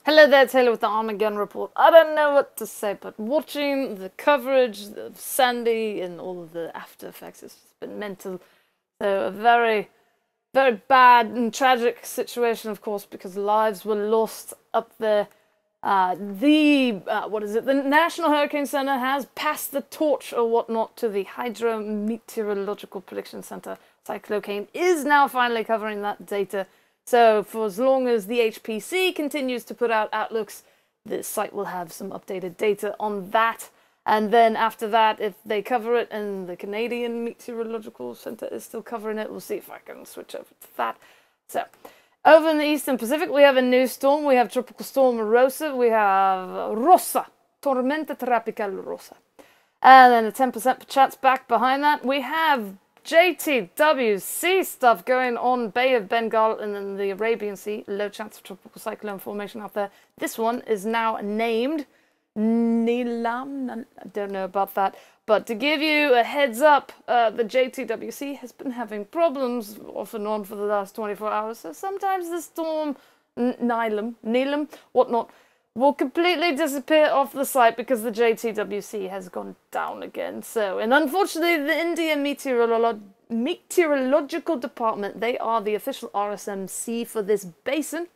Hello there, Taylor with the Armageddon Report. I don't know what to say, but watching the coverage of Sandy and all of the after effects has just been mental. So a very, very bad and tragic situation, of course, because lives were lost up there. The National Hurricane Center has passed the torch or whatnot to the Hydrometeorological Prediction Center. Cyclone is now finally covering that data. So for as long as the HPC continues to put out outlooks, the site will have some updated data on that. And then after that, if they cover it and the Canadian Meteorological Center is still covering it, we'll see if I can switch over to that. So over in the Eastern Pacific, we have a new storm. We have Tropical Storm Rosa. We have Rosa, Tormenta Tropical Rosa. And then a 10% chance back behind that. We have JTWC stuff going on Bay of Bengal and then the Arabian Sea. Low chance of tropical cyclone formation out there. This one is now named Nilam. I don't know about that. But to give you a heads up, the JTWC has been having problems off and on for the last 24 hours. So sometimes the storm, Nilam, whatnot, will completely disappear off the site because the JTWC has gone down again. So, and unfortunately, the Indian Meteorological Department, they are the official RSMC for this basin.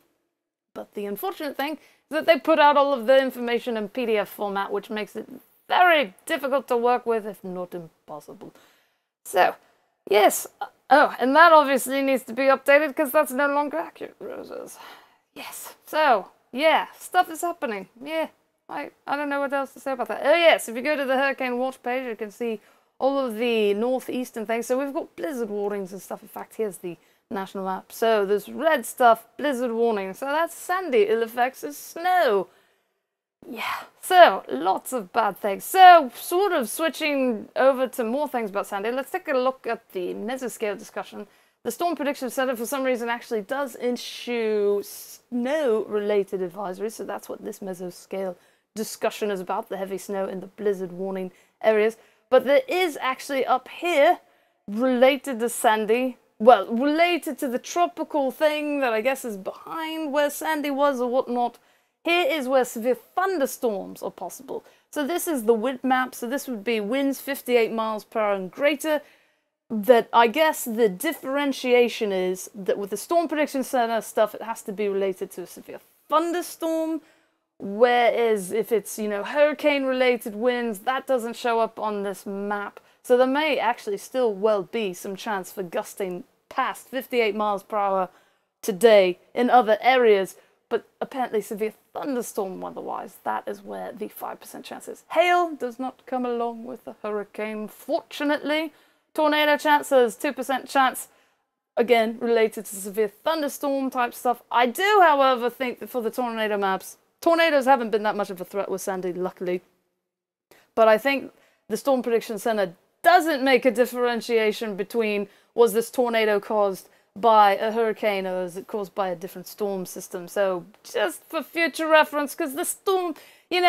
But the unfortunate thing is that they put out all of the information in PDF format, which makes it very difficult to work with, if not impossible. So, yes. Oh, and that obviously needs to be updated because that's no longer accurate, Roses. Yes. So, yeah, stuff is happening. Yeah, I don't know what else to say about that. Oh yes, if you go to the Hurricane Watch page, you can see all of the northeastern things. So we've got blizzard warnings and stuff. In fact, here's the national map. So there's red stuff, blizzard warning. So that's Sandy. Ill effects is snow. Yeah, so lots of bad things. So sort of switching over to more things about Sandy, let's take a look at the mesoscale discussion. The Storm Prediction Center, for some reason, actually does issue snow-related advisories, so that's what this mesoscale discussion is about, the heavy snow in the blizzard warning areas. But there is actually up here, related to Sandy, well, related to the tropical thing that I guess is behind where Sandy was or whatnot, here is where severe thunderstorms are possible. So this is the wind map, so this would be winds 58 miles per hour and greater. That I guess the differentiation is that with the Storm Prediction Center stuff, it has to be related to a severe thunderstorm, whereas if it's, hurricane-related winds, that doesn't show up on this map. So there may actually still well be some chance for gusting past 58 miles per hour today in other areas, but apparently severe thunderstorm otherwise, that is where the 5% chance is. Hail does not come along with the hurricane, fortunately. Tornado chances, 2% chance, again, related to severe thunderstorm type stuff. I do, however, think that for the tornado maps, tornadoes haven't been that much of a threat with Sandy, luckily. But I think the Storm Prediction Center doesn't make a differentiation between was this tornado caused by a hurricane or is it caused by a different storm system. So just for future reference, because the storm,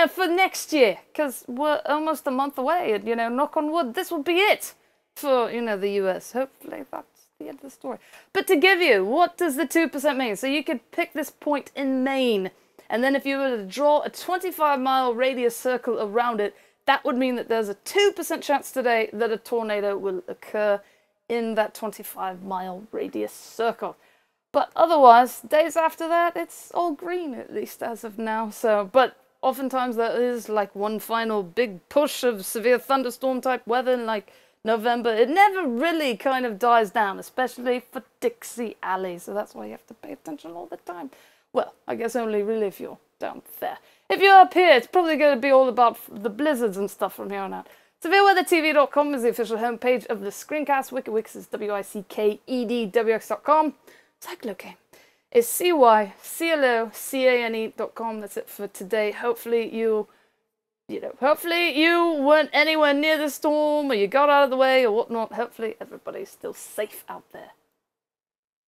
for next year, because we're almost a month away and, knock on wood, this will be it. For, the US. Hopefully that's the end of the story. But to give you, what does the 2% mean? So you could pick this point in Maine, and then if you were to draw a 25-mile radius circle around it, that would mean that there's a 2% chance today that a tornado will occur in that 25-mile radius circle. But otherwise, days after that, it's all green, at least as of now. So, but oftentimes there is like one final big push of severe thunderstorm-type weather, like November. It never really kind of dies down, especially for Dixie Alley, so that's why you have to pay attention all the time. Well, I guess only really if you're down there. If you're up here, it's probably going to be all about the blizzards and stuff from here on out. SevereWeatherTV.com is the official homepage of the screencast. WicketWix is WICKEDWX.com. Cyclone is CYCLOCANE.com. That's it for today. Hopefully you weren't anywhere near the storm, or you got out of the way, or whatnot. Hopefully everybody's still safe out there.